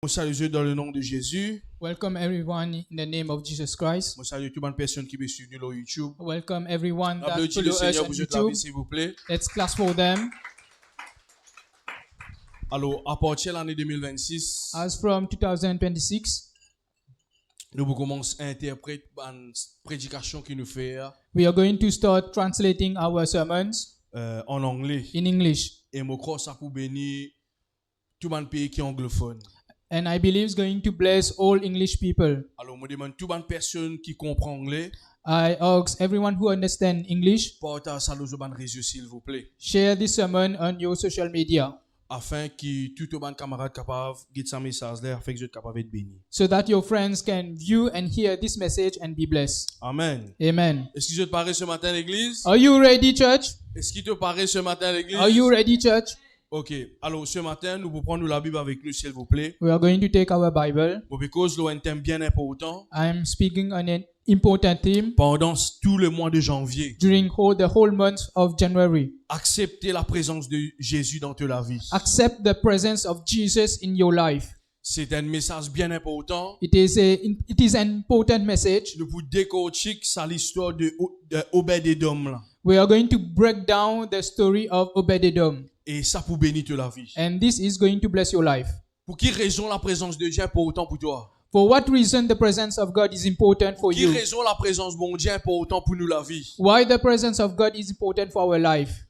Je salue dans le nom de Jésus. Welcome everyone in the name of Jesus Christ. Je salue toutes les personnes qui me suivent sur YouTube. Welcome everyone that Applaudissez le follow us Seigneur on pour cette la vie, YouTube. s'il vous plaît. Let's clap for them. Alors, à partir de l'année 2026, As from 2026, nous commençons à interpréter une prédication qui nous fait we are going to start translating our sermons en anglais. in English. Et je crois que ça pour bénir tout le pays qui est anglophone. And I believe it's going to bless all English people. Alors, je demande toutes les personnes qui comprennent anglais, I ask everyone who understands English, partagez ça dans les réseaux, s'il vous plaît. share this sermon on your social media Afin que tout les camarades capable de get ce message là, afin que je sois capable d'être béni. so that your friends can view and hear this message and be blessed. Amen. Amen. Est-ce que je te parle ce matin à l'église? Are you ready, church? Est-ce qu'il te paraît ce matin à l'église? Are you ready, church? Ok. Alors, ce matin, nous pouvons prendre la Bible avec nous, s'il vous plaît. We are going to take our Bible. Parce que c'est un thème bien important. I am speaking on an important theme Pendant tout le mois de janvier, during the whole month of January. accepter la présence de Jésus dans ta vie. Accept the presence of Jesus in your life. C'est un message bien important. It is an important message. Nous pouvons décortiquer ça l'histoire de Obed-Edom là. We are going to break down the story of Obed-Edom, Et ça pour bénir ta vie. and this is going to bless your life. Pour quelle raison la présence de Dieu est important pour toi? For what reason the presence of God is important for Pour quelle you? raison la présence de bon Dieu est important pour nous la vie? Why the presence of God is important for our life?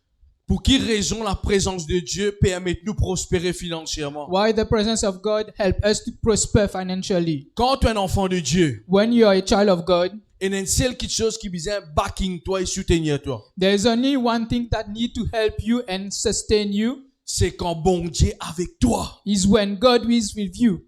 Pour quelle raison la présence de Dieu permet de nous prospérer financièrement? Why the presence of God help us to prosper financially? Quand tu es un enfant de Dieu, When you are a child of God, il y a une seule chose qui vient backing toi et soutenir toi. there is only one thing that need to help you and sustain you, C'est quand bon Dieu est avec toi. is when God is with you.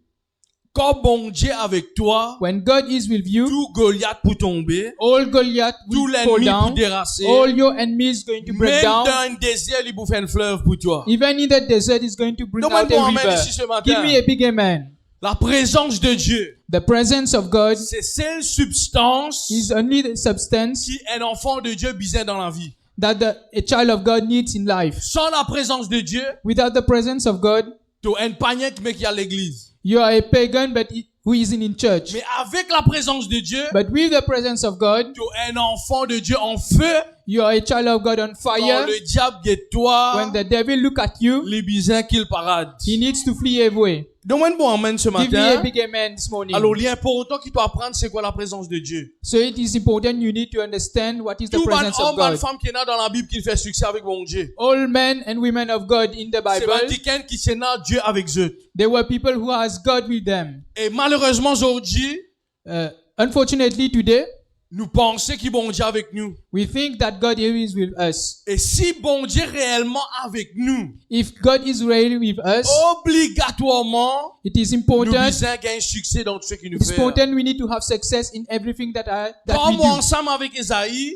Quand bon Dieu est avec toi, When God is with you, tout Goliath pour tomber, all Goliath tout will fall l'ennemi pour down, déracer, all your enemies going to break même down. dans un désert, il vous fait un fleuve pour toi. Even in the desert is going to bring Donne-moi out un bon a amen river. ici ce matin. Give me a big amen. La présence de Dieu, The presence of God c'est celle substance is only the substance qui un enfant de Dieu besoin dans la vie. that a child of God needs in life. Sans la présence de Dieu, Without the presence of God, tu es un païen qui est à l'église. you are a pagan who isn't in church. Mais avec la présence de Dieu, But with the presence of God, tu es un enfant de Dieu en feu. you are a child of God on Quand fire. le diable guette toi, When the devil look at you, les bisins qu'il parade. he needs to flee away. Donne-moi un bon amen ce Give me matin. a big amen this morning. Alors, l'important qu'il doit apprendre, c'est quoi la présence de Dieu? So it is important you need to understand what is the Tout bon presence of homme, bonne God. femme qui est là dans la Bible qui fait succès avec mon Dieu. All men and women of God in the C'est Bible, quelqu'un qui s'est là Dieu avec eux. they were people who has God with them. Et malheureusement, aujourd'hui, Unfortunately today, nous pensons qu'il bon Dieu avec nous. we think that God is with us. Et si bon Dieu réellement avec nous, If God is really with us, obligatoirement, it is nous important. besoin gagner succès dans tout ce qu'il nous It's fait. important we need to have success in everything that we Comme do. ensemble avec Esaïe,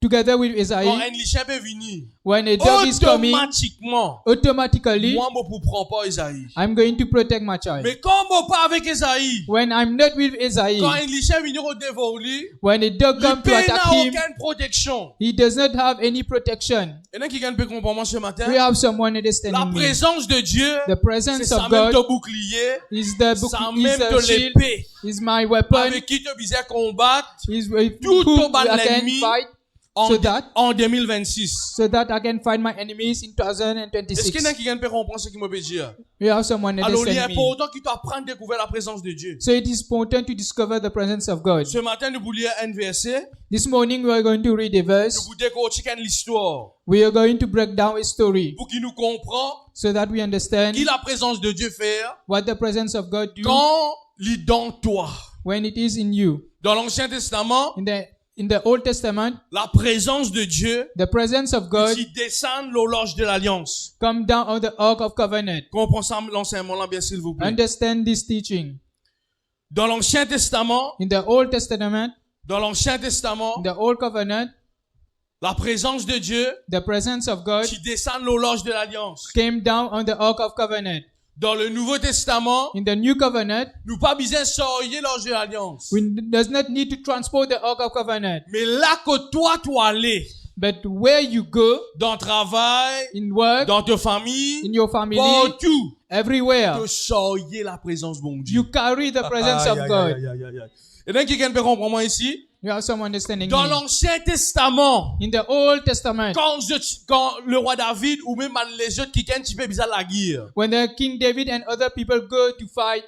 Together with quand Isaiah, un lichien peut venir, when a dog is coming, automatiquement, automatically, moi, je ne prends pas Esaïe. I'm going to protect my child. Mais quand je pas avec Esaïe, When I'm not with quand Isaiah, un lichien vient au dévorer, when a dog il comes to n'a attack him, aucune protection. he does not have any protection. Il y en a qui peut comprendre moi ce matin. We have someone La understanding me. présence de Dieu, The c'est presence ça of même ton God bouclier, is the book, ça is même the ton shield, épée, is my weapon, avec qui tu besoin combattre is with tout whom au bas de I can l'ennemi fight en, so that en 2026. I can fight my enemies in Est-ce qu'il y en a 2026. qui peut comprendre ce qu'il me peut dire? We have someone Alors, il est understanding me. important qu'il t'apprenne à découvrir la présence de Dieu. So it is important to discover the presence of God. Ce matin, nous voulions un verset, This morning we are going to read a nous verse. voulons décortiquer l'histoire We are going to break down a story pour qu'il nous comprenne so that we understand qui la présence de Dieu fait what the presence of God do quand il est dans toi. when it is in you. Dans l'Ancien Testament, In the Old Testament, la présence de Dieu the presence of God qui descend l'horloge de l'Alliance. come down on the Ark of Covenant. Comprends ça, l'enseignement là, bien s'il vous plaît. Understand this teaching. Dans l'Ancien Testament, In the Old Testament, dans l'Ancien Testament, in the Old Covenant, la présence de Dieu the presence of God qui descend l'horloge de l'Alliance. came down on the Ark of Covenant. Dans le Nouveau Testament, In the New Covenant, nous pas besoin de sortir l'orge de l'Alliance. we does not need to transport the Ark of Covenant. Mais là que toi, tu allais, But where you go, dans le travail, in work, dans ta famille, in your family, partout, everywhere, de soyez la présence de mon Dieu. you carry the presence of God. Et donc, quelqu'un peut comprendre moi ici? You have some understanding Dans me. l'Ancien Testament, In the Old Testament, quand le roi David ou même les autres qui un petit peu bizarre la guerre, when the King David and other people go to fight,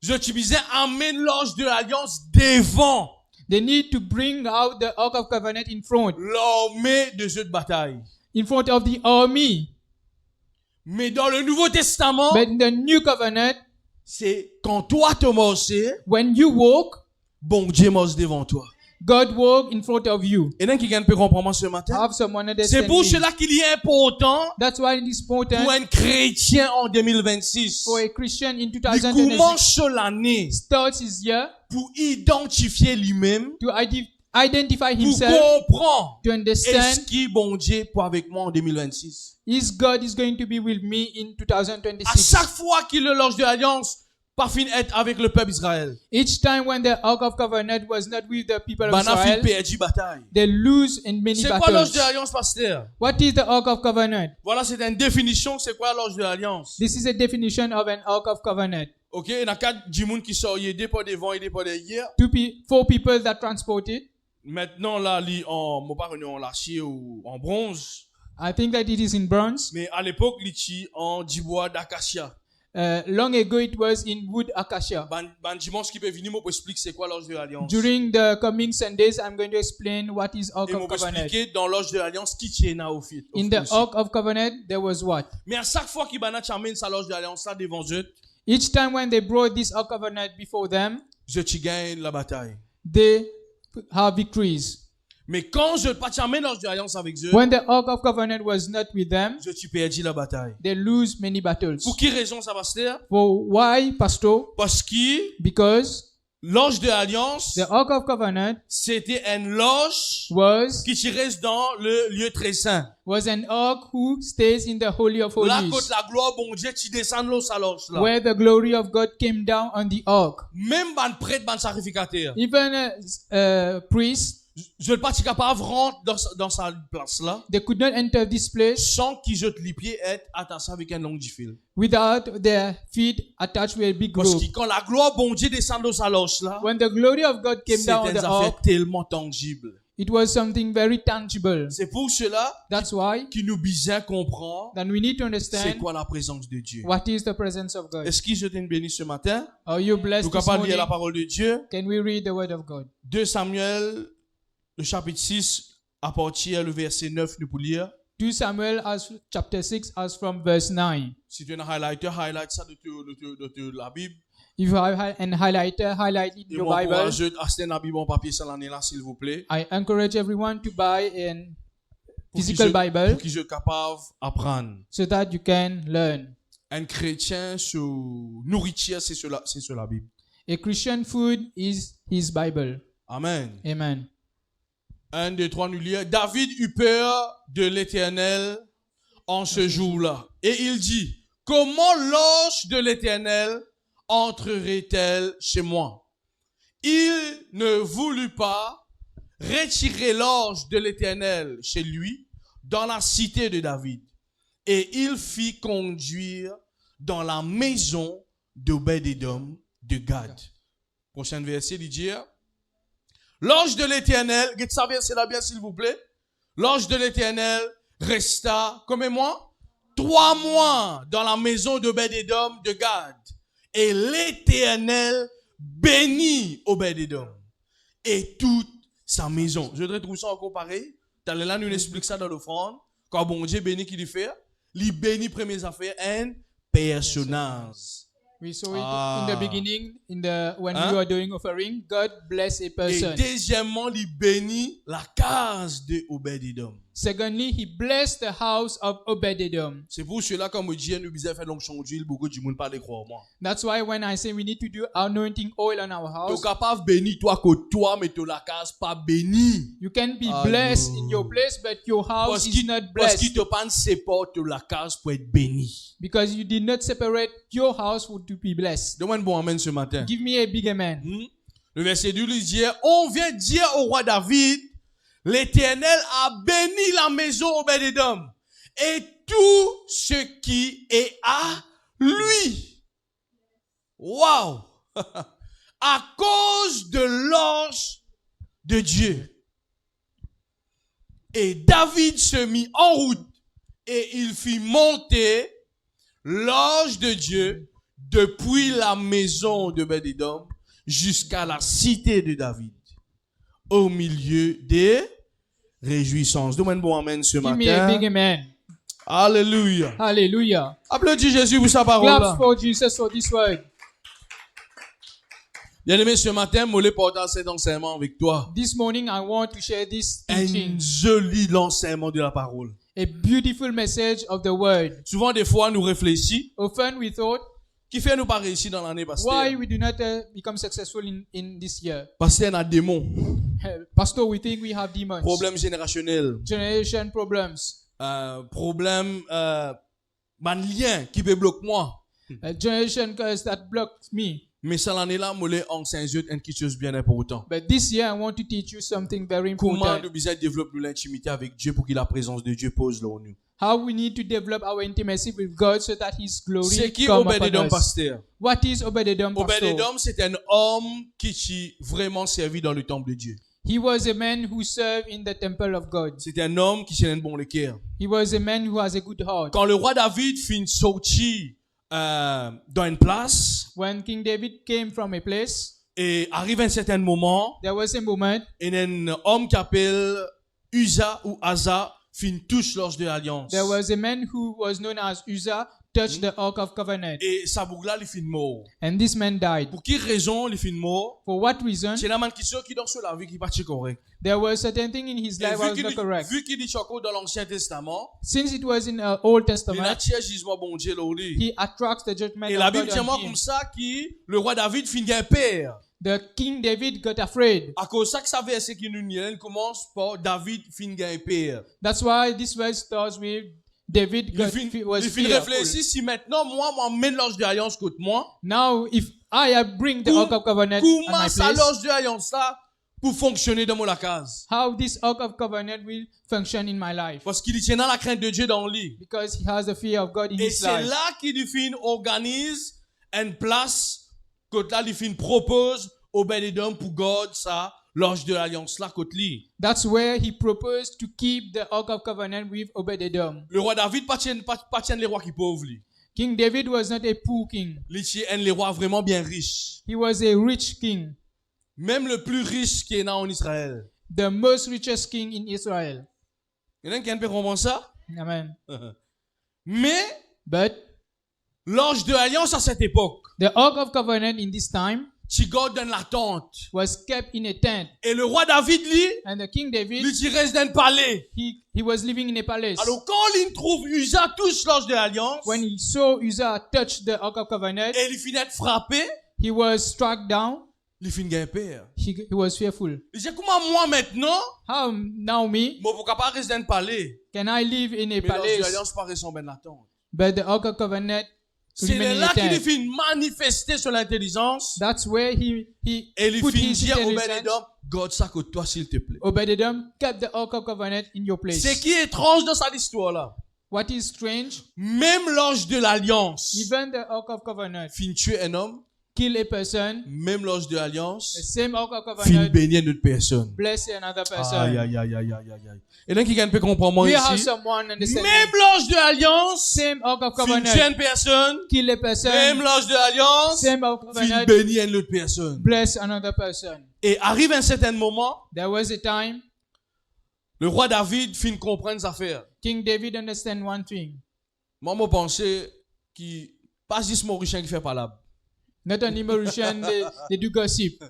je te disais, amène l'ange de l'alliance devant they need to bring out the Ark of Covenant in front l'armée de jeux de bataille. of the army. Mais dans le Nouveau Testament, But in the New Covenant, c'est quand toi te marches, when you walk, bon Dieu marche devant toi. God walk in front of you. Et donc, quelqu'un peut comprendre moi ce matin? Have someone C'est understand pour me. cela qu'il est important That's why it is pour important un chrétien en 2026. for a Christian in Il 2026 commence l'année starts his year pour identifier lui-même, to identify pour himself, comprendre to est-ce understand qui bon Dieu pour avec moi en 2026. is God is going to be with me in À 2026. chaque fois qu'il le lance de l'alliance, pas fin être avec le peuple Israël. Each time when the Ark of Covenant was not with the people of Bana fin Israel, perdu bataille. they lose in many C'est quoi l'ange battles. de l'alliance, pasteur? What is the Ark of Covenant? Voilà, c'est une définition. C'est quoi l'ange de l'alliance? This is a definition of an Ark of Covenant. Ok, il y a 4 gens qui sont aidés par devant, aidés par derrière. Four people that transported. Maintenant, là, mon pas en l'acier ou en bronze. I think that it is in bronze. Mais à l'époque, il en du bois d'acacia. Long ago, it was in wood acacia. Ban dimanche qui peut venir, moi, pour expliquer c'est quoi l'ange de l'alliance. During the coming Sundays, I'm going to explain what is Ark Et of moi, pour Covenant. expliquer dans l'ange de l'alliance qui tient à au fait. In the Ark of Covenant, there was what? Mais à chaque fois qu'il amène sa l'ange de l'alliance là devant eux, Each time when they brought this Ark of Covenant before them, je te gagne la bataille. they have victories. Mais quand je pas t'amène l'ange de l'alliance avec eux, When the Ark of Covenant was not with them, je te perdu la bataille. they lose many battles. Pour quelle raison ça va se faire? For why, Pastor? Parce que Because l'ange de l'alliance, the Ark of Covenant c'était une loge was qui reste dans le lieu très saint. an ark who stays in the Holy of Là, Holies, quand la gloire, bon Dieu, tu descends l'eau sa loge là. where the glory of God came down on the ark. Même ban prêtre, ban sacrificateur. Even priests, Je ne pas capable de rentrer dans sa place là, they could not enter this place sans qu'ils jettent les pieds être attaché avec un long du fil. without their feet attached with a big Parce rope. que quand la gloire, bon Dieu, descend dans sa loge là, When the glory of God came c'est down on une the affaire ark, tellement tangible. it was something very tangible. C'est pour cela That's why qu'il nous besoin comprendre then we need to c'est understand quoi la présence de Dieu. what is the presence of God. Est-ce que je t'ai béni ce matin? Are you blessed Nous this capables de lire morning? la parole de Dieu. Can we read the word of God? 2 Samuel, le chapitre 6, à partir le verset 9, nous pour lire. 2 Samuel chapter 6 as from verse 9. Si tu as un highlighter, highlight ça de la Bible. If you have an highlighter, highlight in Et your moi, Bible. encourage à acheter la Bible en papier ça l'année là, s'il vous plaît. I encourage everyone to buy a Pour physical qu'ils Bible pour qu'ils soient capables d'apprendre. so that you can learn. Un chrétien, sur nourriture, c'est sur la Bible. A Christian food is his Bible. Amen. Amen. 1, 2, 3, nous lisons. David eut peur de l'Éternel en ce jour-là. Et il dit, comment l'ange de l'Éternel entrerait-elle chez moi? Il ne voulut pas retirer l'ange de l'Éternel chez lui dans la cité de David. Et il fit conduire dans la maison d'Obed-Édom de Gad. Prochain verset, il dit, l'ange de l'Éternel, dites ça verset là bien s'il vous plaît. L'ange de l'Éternel resta, combien de mois? 3 mois dans la maison d'Obed-Édom de Gad. Et l'Éternel bénit Obed-Édom et toute sa maison. Je voudrais trouver ça encore pareil. T'allais là, nous explique ça dans l'offrande. Quand bon Dieu bénit qui lui fait, il bénit premières affaires, un personnage. We saw it in the beginning, when we were doing offering. God bless a Et person. deuxièmement, il bénit la case de Obed-Édom. Secondly, he blessed the house of Obed-Edom. C'est pour cela, comme Dieu nous disait, faire l'onction d'huile, beaucoup de monde pas les croire moi. That's why when I say we need to do anointing oil on our Tu house, es capable de bénir toi que toi, mais tu la case pas béni. you can be blessed in your place, but your house is not Parce blessed qu'il te pas sépare de la case pour être béni. because you did not separate your house to be blessed. Donne-moi un bon amen ce matin. Give me a big amen. Le verset 2 lui dit, on vient dire au roi David, l'Éternel a béni la maison Obed-Édom et tout ce qui est à lui. Waouh! À cause de l'ange de Dieu. Et David se mit en route et il fit monter l'ange de Dieu depuis la maison de Obed-Édom jusqu'à la cité de David, au milieu des réjouissances. Donne-moi un bon amen ce Give me a big matin. amen. Alléluia. Hallelujah. Applaudis Jésus pour sa parole. Claps for Jesus for this word. Bien-aimé, ce matin, je voulais porter cet enseignement avec toi. This morning I want to share this Un teaching, joli enseignement de la parole. a beautiful message of the word. Souvent, des fois, nous réfléchissons. Often we thought, Qui fait nous pas réussir dans l'année, pasteur? why we do not become successful in this year? Parce qu'il y a un démon. Pastor, we think we have demons. Problème générationnel. Generation problems. Problème, man lien qui peut bloquer moi. A generation curse that blocks me. Mais ça l'année là, moi, en Saint-Dieu, quelque chose de bien important. But this year I want to teach you something very Comment important. nous besoin développer l'intimité avec Dieu pour que la présence de Dieu pose là en nous. How we need to develop our intimacy with God so that His glory C'est qui come upon Obed-Édom, us. pasteur? What is Obed-Edom, pastor? Obed-Édom, c'est un homme qui s'est vraiment servi dans le temple de Dieu. He was a man who served in the temple of God. C'est un homme qui s'est un bon le cœur. He was a man who has a good heart. Quand le roi David finit sortir dans une place When King David came from a place, et arrive à un certain moment, there was a moment et un homme qui appelle Uza ou Asa fin touche l'orge de l'alliance. there was a man who was known as Uzzah touched the Ark of Covenant, Et sa bougla, il fin mort. and this man died. Pour quelle raison il fin mort? For what reason? C'est la man qui sort qui dans la vie qui pas correct. There was certain thing in his Et life was not correct. vu qu'il dit choco dans l'Ancien Testament, Since it was in Old il a Testament, tiré jugement bon Dieu là. he attracts the judgment Et la of Bible God dit moi on him. comme ça qui le roi David fin un père. The King David got afraid. À cause de ça que ça verset qui nous il commence par David fin un père. That's why this verse starts with David Il got, was fin fearful. réfléchir si maintenant moi mène l'orge de l'alliance contre moi. Now, if I bring the Coum- Ark of Covenant on my Comment ça place, l'orge de l'alliance là pour fonctionner dans mon case? how this Ark of Covenant will function in my life? Parce qu'il tient dans la crainte de Dieu dans le lit. Because he has the fear of God in Et his c'est life. là qu'il fin organise une place que là il fin propose au Obed-Édom pour garder ça l'orge de l'alliance là côté lui. That's where he proposed to keep the Ark of Covenant with Obed-Edom. Le roi David pas tient les rois qui pauvres lui. King David was not a poor king. Il tient les rois vraiment bien riches. He was a rich king, Même le plus riche qui est là en Israël. the most richest king in Israel. Il y en a qui peut comprendre ça? Amen. Mais But l'orge de l'alliance à cette époque, the Ark of Covenant in this time tu gardes dans la tente. was kept in a tent. Et le roi David, lui, And the King David, lui, il reste dans le palais. he was living in a palace. Alors quand il trouve Uza touche l'orge de l'alliance, When he saw Uzzah touch the Ark of Covenant, et il finit de frapper, he was struck down. il finit de père. He was fearful. Il dit, comment moi maintenant, How now me? moi, pour capable rester dans le palais, Can I live in a mais l'orge de palace? l'alliance pas rester dans la tente. But the Ark of Covenant C'est remain in là a qu'il tent. finit manifester son intelligence, That's where he et il put finit his dire au intelligence. Obed-Édom, garde ça que toi, s'il te plaît. Obed-Edom kept the Ark of Covenant in your place. C'est qui est étrange dans cette histoire-là. What is strange? Même l'ange de l'alliance Even the Ark of Covenant finit tuer un homme, kill a person. même l'ange de The l'alliance same Ark of finit Covenant bénir une autre personne. bless another person. Aïe, aïe, aïe, aïe, aïe, aïe. Et là, qui gagne peut comprendre moi We have ici. someone understanding. Même l'ange de l'alliance Same Ark of finit Covenant tuer une personne, kill a person. même l'ange de l'alliance Same Ark of finit Covenant bénir une autre personne. bless another person. Et arrive un certain moment, There was a time le roi David finit comprendre ses affaires. King David understand one thing. Moi, je pensais qu'il pas juste Mauricien qui fait pas là. Not only Mauritian, they do gossip.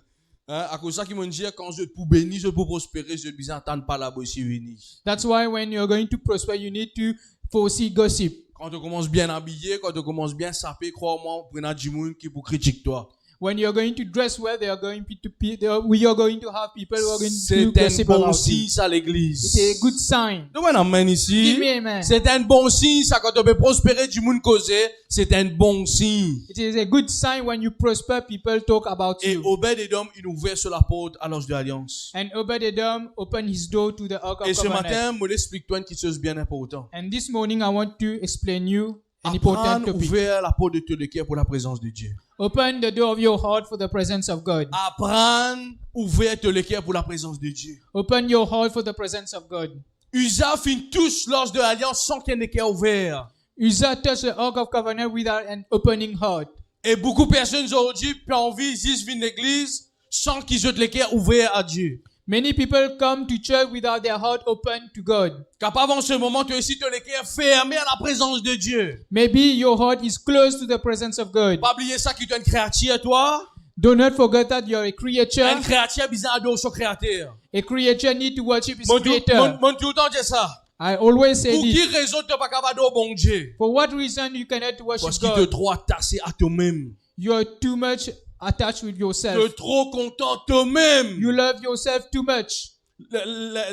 Hein, à cause de ça qu'ils m'ont dit, quand je pour bénir, je pour prospérer, je dois entendre pas là aussi venir. That's why when you're going to prosper, you need to foresee gossip. Quand tu commences bien habillé, quand tu commences bien sapé, crois-moi, prenez du monde qui pour critiquer toi. When you're going to dress well, we are going to have people who are going to C'est gossip un bon about you. signe, ça, l'église. It's a good sign. Nous, on amène ici. Give me amen. C'est un bon signe, ça, quand on peut prospérer du monde causé, c'est un bon signe. It is a good sign when you prosper, people talk about Et you. Obed-Edom, il ouvrait sur la porte à l'Arche de l'Alliance. And Obed-Edom opened his door to the Ark of Et ce Covenant. matin, je l'explique-toi une petite chose bien importante. And this morning, I want to explain you an important Apprendre à topic. ouvrir la porte de ton cœur pour la présence de Dieu. Open the door of your heart for the presence of God. Apprendre à ouvrir ton cœur pour la présence de Dieu. Open your heart for the presence of God. Usa touche l'Arche de l'Alliance sans qu'il y ait un cœur ouvert. Uzzah touched the Ark of Covenant without an opening heart. Et beaucoup de personnes aujourd'hui ont envie de venir l'église sans qu'ils aient le cœur ouvert à Dieu. Many people come to church without their heart open to God. Capable en ce moment, tu as aussi le cœur fermé à la présence de Dieu. Maybe your heart is close to the presence of God. Pas oublier ça qui est une créature, toi. Do not forget that you're a creature. Une créature bizarre adore son créateur. A creature need to worship his Mon creator. tout le temps dit ça. I always say Pour qui this. raison tu n'es pas capable d'adorer bon Dieu? For what reason you cannot Parce worship qu'il te God? trop attaché à toi-même. You're too much attached with Tu yourself. es trop content de toi-même. You love yourself too much.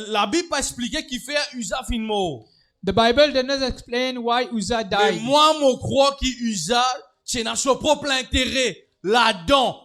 La Bible pas expliqué qu'il fait Usa fin mort. The Bible does not explain why Uzzah Mais died. moi, je crois qu'Usa, c'est dans son propre intérêt. Là-dedans,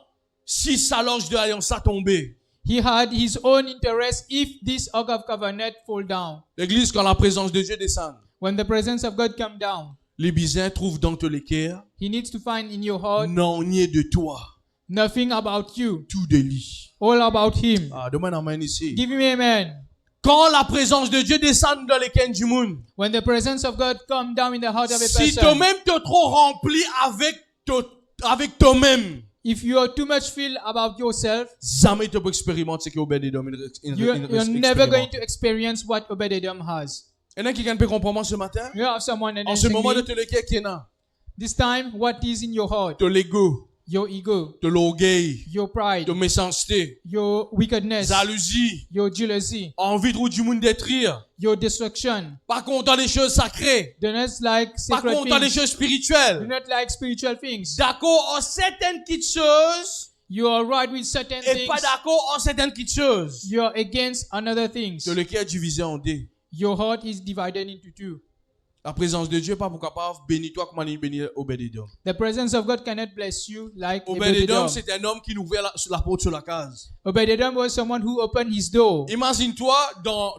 si sa loge de l'Alliance a tombé. He had his own interest if this Ark of Covenant fall down. L'église, quand la présence de Dieu descend, When the presence of God come down, les bisins trouvent dans ton cœur, he needs to find in your heart non, ni de toi, nothing about you, tout de lui. all about him. Ah, demain, amène ici. Give me amen. Quand la présence de Dieu descend dans les cœurs du monde, When the presence of God come down in the heart of a si person, toi-même t'es trop rempli avec toi-même, if you are too much filled about yourself, jamais tu peux expérimenter ce que Obed-Edom you're never going to experience what Obed-Edom has. Il y en a qui peut comprendre ce matin? You have someone En ce moment de announcing te le cœur qui est là, this time what is in your heart? de l'ego, Your ego, de l'orgueil, your pride, de méchanceté, your wickedness, jalousie, your jealousy, envie de du monde détruire, your destruction. pas content des choses sacrées, Do not like pas sacred content des things. choses Do spirituelles. not like spiritual things. D'accord en certaines petites choses You are right with certain et things. pas d'accord en certaines petites choses. You are against another things. De le cœur divisé en deux. Your heart is divided into two. La présence de Dieu pas pour capable bénir toi comme il bénit Obed-Edom. The presence of God cannot bless you like Obed-Edom, Obed-Edom. c'est un homme qui ouvrait la porte sur la case. Obed-Edom was someone who opened his door Imagine-toi dans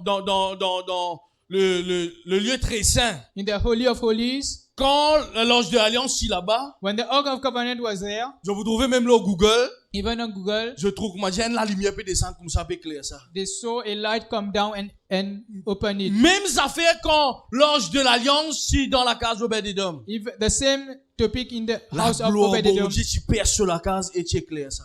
le lieu très saint. in the Holy of Holies. Quand l'ange de l'Alliance est là-bas, When the Ark of Covenant was there, je vous trouvez même là au Google, even on Google, je trouve que moi, j'ai la lumière peut descendre comme ça, peut clair ça. they saw a light come down and open it. Même affaire quand l'ange de l'Alliance est dans la case Obed-Edom. If the same topic in the La house of gloire de Obed-Edom, Dieu, tu perds sur la case et tu éclaires ça.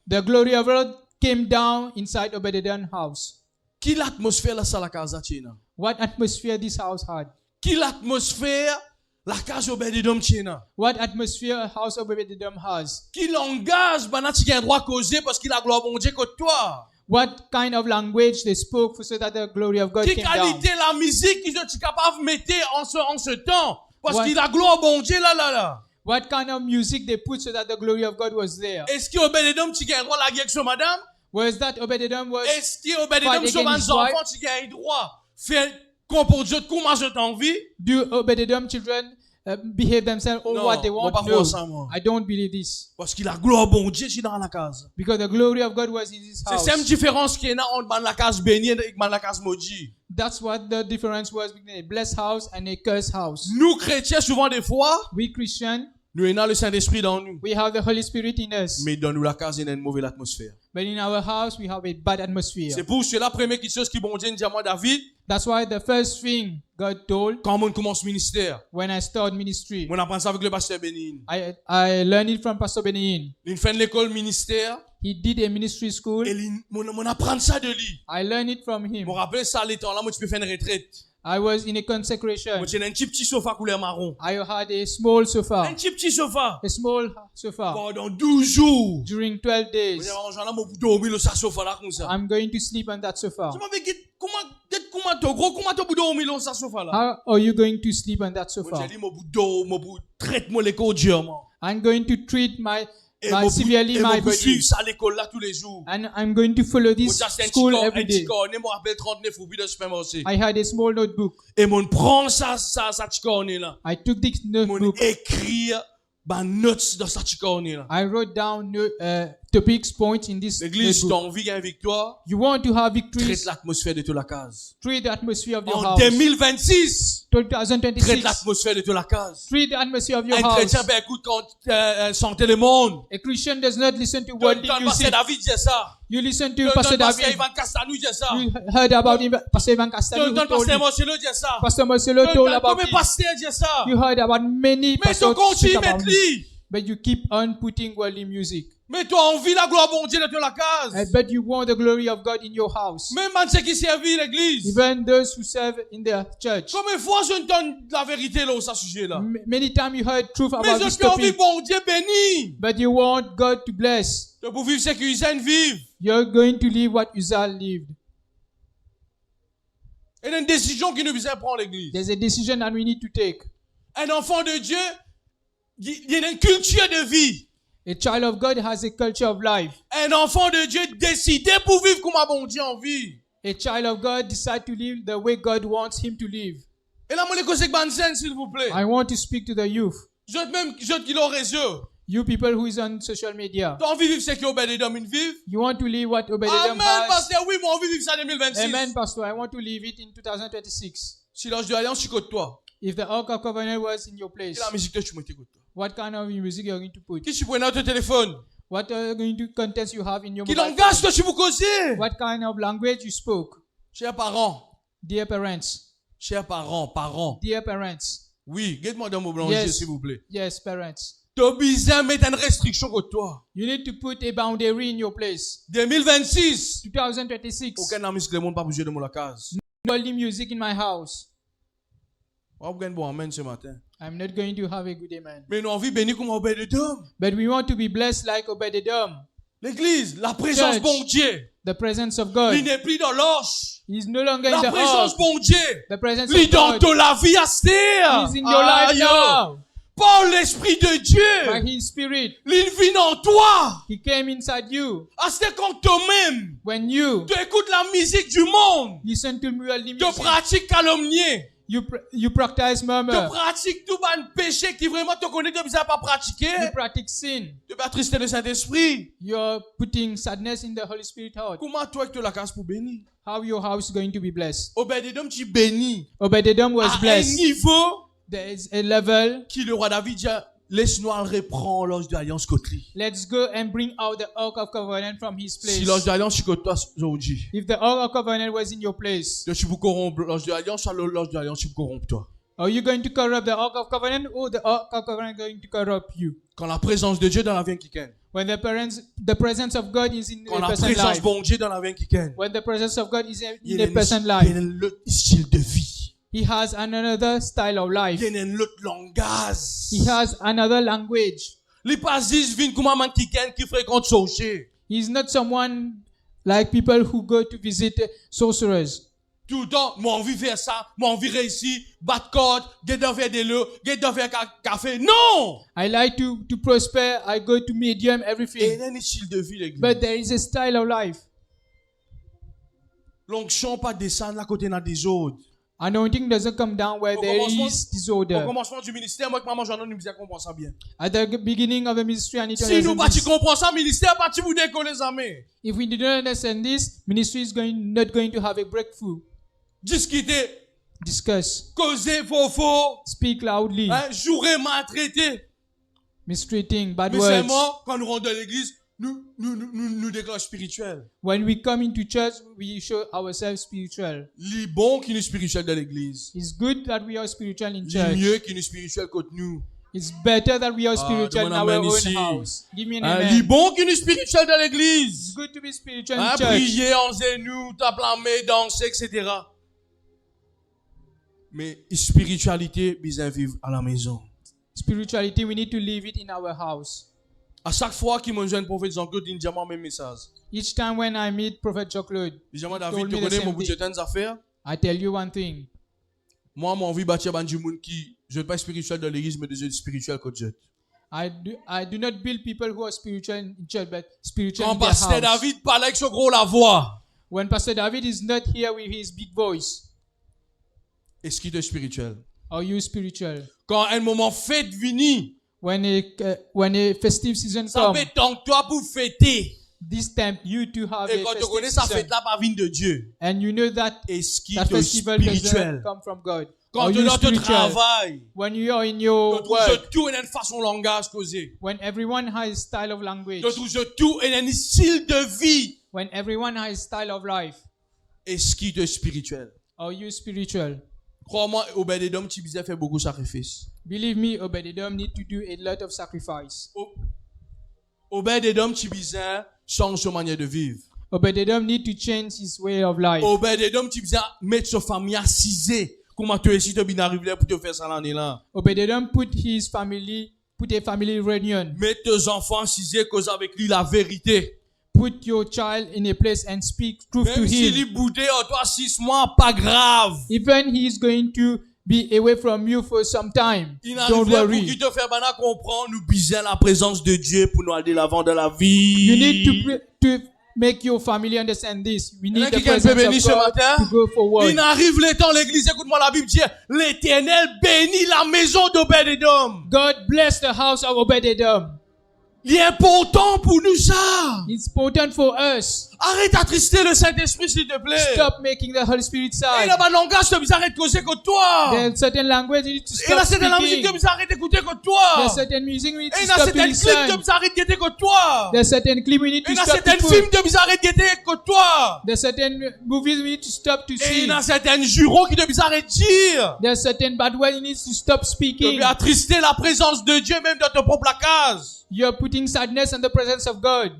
the glory of God came down inside Obed-Edom's house. Qui l'atmosphère là, ça la case Tchina? What atmosphere this house had? Qui l'atmosphère la case Obed-Edom Tchina? What atmosphere a house of Obed-Edom has? Qui langage, bah, tu as droit à causer parce qu'il a gloire de Dieu que toi? What kind of language they spoke so that the glory of God Qui came down? qualité la musique qu'ils sont capables de mettre en ce temps? Parce What? qu'il a gloire de Dieu là. What kind of music they put so that the glory of God was there? Est-ce que Obed-Edom tu as droit à la guerre avec son madame? Was that Obed-Edom was Est-ce que Obed-Edom fight sur against his mes wife? enfants tu as droit? Faire comme pour Dieu, comment je t'envie? Do Obed-Edom children behave themselves or Non, what they on want? va pas No, voir ça, moi. I don't believe this. Parce qu'il a gloire de Dieu tu es dans la case. Because the glory of God was in his C'est house. la même différence qu'il y a entre la case bénie et la case maudite. That's what the difference was between a blessed house and a cursed house. Nous chrétiens, souvent des fois, We Christians, nous avons le Saint-Esprit dans nous. we have the Holy Spirit in us. Mais dans nous, la case, il y a une mauvaise atmosphère. But in our house, we have a bad atmosphere. C'est pour cela, la première chose qui bon Dieu dit à moi, David, That's why the first thing God told quand on commence le ministère, when I started ministry, on apprend ça avec le pasteur Bénin. I learned it from Pastor Benin. Il fait l'école ministère, He did a ministry school. et on apprend ça de lui. I learned it from Je him. me rappelle ça, les temps là, moi, tu peux faire une retraite. I was in a consecration. Moi, tu as un petit sofa couleur marron. I had a small sofa. Un petit sofa. A small sofa. Pendant 12 jours. During 12 days, Moi, dormir le sofa là comme ça. I'm going to sleep on that sofa. Je m'avais dit, comment tu dormir le sofa là? How are you going to sleep on that Moi, sofa? j'ai dit, moi, traite-moi les corps durement. I'm going to treat my Et but severely my moi, body. suivre ça à l'école là tous les jours. And I'm going to follow Moi, this ça, c'est un school petit every day. cornet, moi, rappelle 39 roupies de supermarché. I had a small notebook. Et mon prend ça petit cornet là. I took this Mon notebook. écrit, notes dans ça petit cornet là. I wrote down topics, points in this L'église, tu as notebook. envie d'une victoire, You want to have traite victories, l'atmosphère de toute la case. treat the atmosphere of your En house. 2026, traite 2026, l'atmosphère de toute la case. treat the atmosphere of your Un house. chrétien, ben écoute, quand chanter le monde. A Christian does not listen to worldly Quand Pasteur music. David dit ça. You listen to Quand Pastor Pasteur David. Ivan Castanou dit ça. You heard about Pastor Ivan Castanou Quand who told Pasteur you. Marcelo dit ça. Pastor Marcelo told about Combien de it. pasteurs dit ça. You heard about many Mais tu pastors speak continues about mettre it. lui. But you keep on putting worldly music. Mais tu as envie la gloire bon Dieu de toute la I case. bet you want the glory of God in your house. Même ceux qui servent l'église. Even those who serve in the church. Combien de fois je ne donne la vérité là, au sujet là. Many times you heard truth Mais about je this peux envie topic. bon Dieu béni. But you want God to bless. De pour vivre ce que Usain vive. You're going to live what Uzziah lived. Et il y a une décision qui nous vient prendre l'église. There's a decision that we need to take. Un enfant de Dieu, il y a une culture de vie. A child of God has a culture of life. Un enfant de Dieu décidé pour vivre comme un bon Dieu en vie. A child of God decides to live the way God wants him to live. Et là, moi, les conseils Bansen, s'il vous plaît. I want to speak to the youth. Je qui l'ont réseau. You people who is on social media. Tu as envie de vivre ce que Obed-Edom vivre? You want to live what Obed-Edom Amen, has. pasteur, oui, moi, j'ai envie de vivre ça en 2026. Amen, Pastor. I want to live it in 2026. Si l'ange de l'alliance, je suis contre toi. If the Ark of Covenant was in your place, Et la musique, tu m'as été contre toi. what kind of music you're going to put? Qui tu prends dans ton téléphone? What are you going to contents you have in your Qui mobile langage phone? que tu vous causer? What kind of language you spoke? Chers parents, Dear parents. parents. Dear parents. Oui, guide-moi dans mon blanchier, Yes. s'il vous plaît. Yes, parents. Tu as besoin de mettre une restriction contre toi. You need to put a boundary in your place. 2026. 2026. Aucun ami qui le monde pas bouger de mon case. Worldly music in my house. On va bon amen ce matin. I'm not going to have a good amen. Mais nous avons envie de bénir comme Obed-Edom. But we want to be blessed like Obed-Edom. L'église, la présence Church. bon Dieu. The presence of God. Il n'est plus dans l'orge. He's no longer in La the présence ark. bon Dieu. The presence Il est of dans God la vie à terre. is in your life now. Par l'Esprit de By Dieu. His Spirit. Il vit en toi. He came inside you. À ce quand toi-même, When you tu écoutes la musique du monde. listen to worldly Tu music, pratiques calomnier. you practice Tu murmur. pratiques tout un péché qui vraiment te connaît, tu ne pas pratiquer. You practice sin. Tu vas attrister le Saint-Esprit. You're putting sadness in the Holy Spirit heart. Comment toi que tu la casse pour bénir? How your house is going to be blessed? Obed-Edom, tu bénis. Obed-Edom was À un blessed. niveau There is a level. qui le roi David dit, laisse-nous reprendre l'ange de l'alliance contre lui. Let's go and bring out the Ark of Covenant from his place. Si l'ange de l'alliance est contre toi aujourd'hui, If the Ark of Covenant was in your place, tu peux corrompre l'ange de l'alliance, alors l'ange de l'alliance tu peux corrompre toi. are you going to corrupt the Ark of Covenant, or the Ark of Covenant going to corrupt you? Quand la présence de Dieu dans la vie qui gagne. When the presence of God is in Quand a la person's présence life. bon Dieu dans la vie qui gagne. When the presence of God is in Il y a a person's il y life, a un autre style de vie. he has another style of life. Il y a un autre langage. He has another language. Les pasis viennent comme un man qui gagne, qui fréquente Soché. He's not someone like people who go to visit sorcerers. Tout le temps, moi envie de faire ça, moi envie de réussir, battre corde, get de faire des lots, get de faire café. Non! I like to prosper. I go to medium, Et il y everything. a un style de vie, l'église. But there is a style of life. L'onction pas descendre à côté dans des autres. Anointing doesn't come down where Au there commencement- is Au disorder. commencement du ministère, moi que maman j'en ai nous bien comprendre ça bien. At the beginning of the ministry, I need to Si nous understand pas tu this. comprends ça, ministère pas tu vous décoller les amis. If we didn't understand this, ministry is not going to have a breakthrough. Discuter, Discuss. causer faux, Speak loudly. hein, jouer, maltraiter. Mistreating. Bad Mais words. seulement, quand nous rentrons dans l'église, nous déclarons spirituel. When we come into church, we show ourselves spiritual. Les bons qui nous spirituel dans l'église. It's good that we are spiritual in Les church. mieux qui nous spirituel contre nous. It's better that we are spiritual in demande our amen own ici. house. Give me an Hein, les amen. bons qui nous spirituel dans It's l'église. good to be spiritual Hein, in church. prier, en nous, taper la main, danser, etc. Mais spiritualité, besoin vivre à la maison. Spirituality, we need to live it in our house. À chaque fois qu'il me joint prophète Jean-Claude, il me dit le même message. Each time when I meet Prophet Jean-Claude, Il dit, David, told tu me the connais same mon budget thing. des affaires? I tell you one thing. Moi, mon envie de bâtir un monde qui, je ne suis pas spirituel dans l'église, mais des spirituels que Dieu. I do not build people who are spiritual in church, but spiritual Quand in their Pasteur house. David parle avec ce gros la voix, When Pastor David is not here with his big voice, est-ce qu'il est spirituel? are you spiritual? Quand un moment fête vini, When a festive season ça comes, fait tant que toi pour fêter. this time you to have Et a quand tu festive connais sa season, fête-là par vigne de Dieu, and you know that est-ce qu'il that est festival spirituel? doesn't come from God. Quand Are tu you es dans ton spiritual? travail, When you are in tu your trouves work, tout une façon de langage causé. when everyone has style of language, Tu trouves tout un style de vie. when everyone has style of life, Est-ce qu'il est spirituel? are you spiritual? Crois-moi, Obed-Edom, tu disais, fait beaucoup de sacrifices. Believe me, Obed-Edom need to do a lot of sacrifice. Obed-Edom, tu disais, change sa manière de vivre. Obed-Edom need to change his way of life. Obed-Edom, tu disais, mettre sa famille assisée. Comment tu es si tu es bien arrivé là pour te faire ça l'année là? Obed-Edom put a family reunion. Mets tes enfants assisés, cause avec lui la vérité. Put your child in a place and speak truth to Même s'il est him. boudé en toi 6 mois, pas grave. Even he is going to be away from you for some time. Il Don't arrive là pour worry. qu'il te fait maintenant comprendre, nous biser la présence de Dieu pour nous aller de l'avant de la vie. You need to make your family understand this. We Il y en a need the qui peut presence bénir of ce God matin? to go forward. Il arrive le temps, l'église, écoute-moi la Bible dit, l'Éternel bénit la maison d'Obed-Edom. God bless the house of Obed-Edom. Il est important pour nous ça. It's important for us. Arrête d'attrister le Saint-Esprit, s'il te plaît. Stop making the Holy Spirit Et side. là-bas, le langage, tu arrête de causer contre toi. There's certain language you need to Et stop là, c'est de la musique speaking. que tu arrête d'écouter contre toi. There's certain music we need Et to là, stop c'est to un clip que listen. tu arrête d'écouter contre toi. There's certain clip we need Et to là, stop c'est un to film put. que tu arrête d'écouter contre toi. There's certain movies we need to stop to Et see. il y a certains jurons qui te arrête de dire. There's certain bad words you need to stop Tu speaking. peux attrister la présence de Dieu même dans ton propre case. You're putting sadness in the presence of God.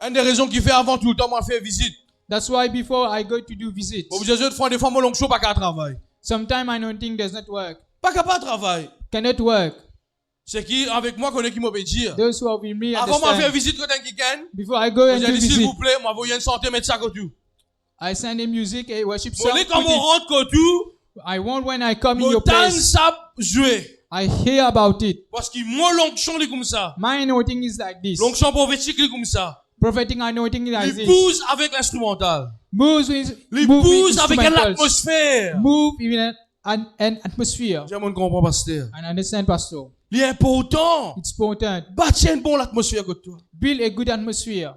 Une des raisons qui fait avant tout le temps, moi, faire visite. That's why before I go to do visits, Bon, Jésus, de fois, des fois, mon long show, pas qu'à travail. sometimes I don't think does not work. Pas qu'à pas travail. Cannot work. C'est qui, avec moi, connaît qui m'obédir. Those who are with me Avant, moi, faire understand. visite quand un week-end. Before I go and Vous do allez, s'il visit, vous plaît, moi, vous voyez une santé, mettre ça contre tout. I send a music, a worship Vous song. voyez, quand put on it- rentre contre tout, I want when I come in mon your temps, place, ça jouer. I hear about it. Parce que mon l'onction, il est comme ça. My anointing is like this. L'onction prophétique, il est comme ça. Prophetic anointing is like Il this. pousse avec l'instrumental. Moves with Il move with pousse avec instrumentals. l'atmosphère. Move in an atmosphere. J'aime comprendre, pasteur. And understand, Pastor. Il est important. It's important. Bâtir une bonne atmosphère contre toi. Build a good atmosphere.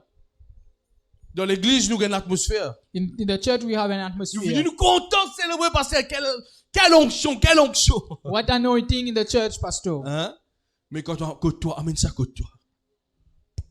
Dans l'église, nous avons une atmosphère. In the church, we have an Nous atmosphere. venons nous contents de célébrer, pasteur. Quelle onction, quelle onction. What anointing in the church, Pastor? Hein? Mais quand on côte toi, amène ça côte toi.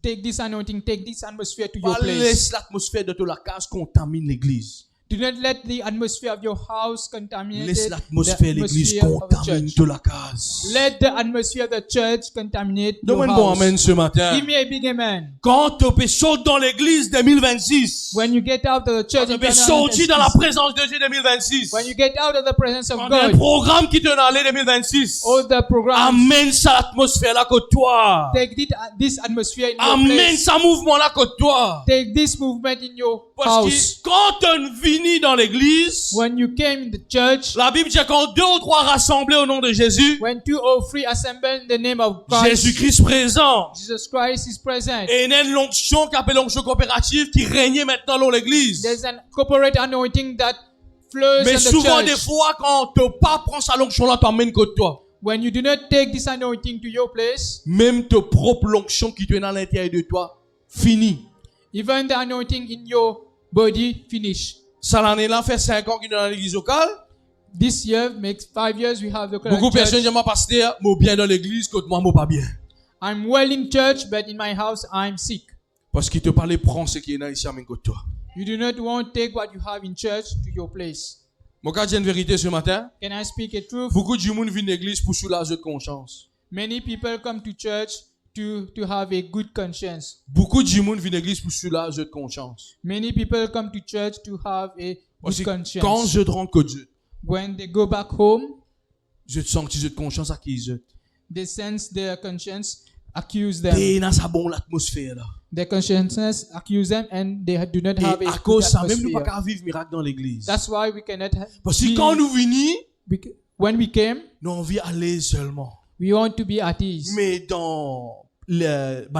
Take this anointing, take this atmosphere to your Pas place. laisse l'atmosphère de la case contamine l'église. Do not let the atmosphere of your house contaminate Laisse the l'atmosphère de l'église atmosphere of the contamine church. de la case. Let the atmosphere of the church contaminate your Donne-moi un bon house. amen ce matin. Give me a big amen. Quand tu sautes dans l'église 2026, When you get out of the church, quand in tu sortir dans la présence de Dieu 2026, when you get out of the presence of quand un God, programme qui te donne aller 2026, all the programs, amène ça l'atmosphère là côte toi. take this atmosphere in your Amène place. ça mouvement là côte toi. Take this movement in your Parce house. que quand tu viens dans l'église, When you came in the church, la Bible dit quand 2 ou 3 rassemblés au nom de Jésus, when 2 or 3 assemble in the name of Christ, Jésus-Christ présent. Jesus Christ is present. Et il y a une onction qui appelle l'onction coopérative qui régnait maintenant dans l'église. There's an corporate anointing that flows Mais in the souvent des church. fois quand tu pas prends sa onction là, tu emmènes côté toi. When you do not take this anointing to your place, Même ta propre onction qui te est dans l'intérieur de toi, fini. even the anointing in your body finish. Ça l'année là fait 5 ans qu'il est dans l'église locale. This year makes 5 years we have the current Beaucoup de personnes church. disent, moi pasteur, moi bien dans l'église, côté moi pas bien. I'm well in church, but in my house I'm sick. Parce qu'il te parlait prends ce qui est dans ici amène côté toi. You do not want to take what you have in church to your place. Mon cas dit une vérité ce matin. Can I speak a truth? Beaucoup de monde viennent à l'église pour soulager de conscience. Many people come to church to have a good conscience. Beaucoup de monde viennent à l'église pour soulager de conscience. Many people come to church to have a Parce good que conscience. quand je te rends que Dieu, When they go back home, je te sens que tu as de conscience à qui je. they sense their conscience accuse them. T'es dans sa bonne atmosphère là. Their consciousness accuse them and they do not have Et a à good cause de ça, même nous atmosphere. pas qu'à vivre miracle dans l'église. That's why we cannot Parce que quand nous venons, when we came, nous on vit aller seulement. We want to be at ease. Mais dans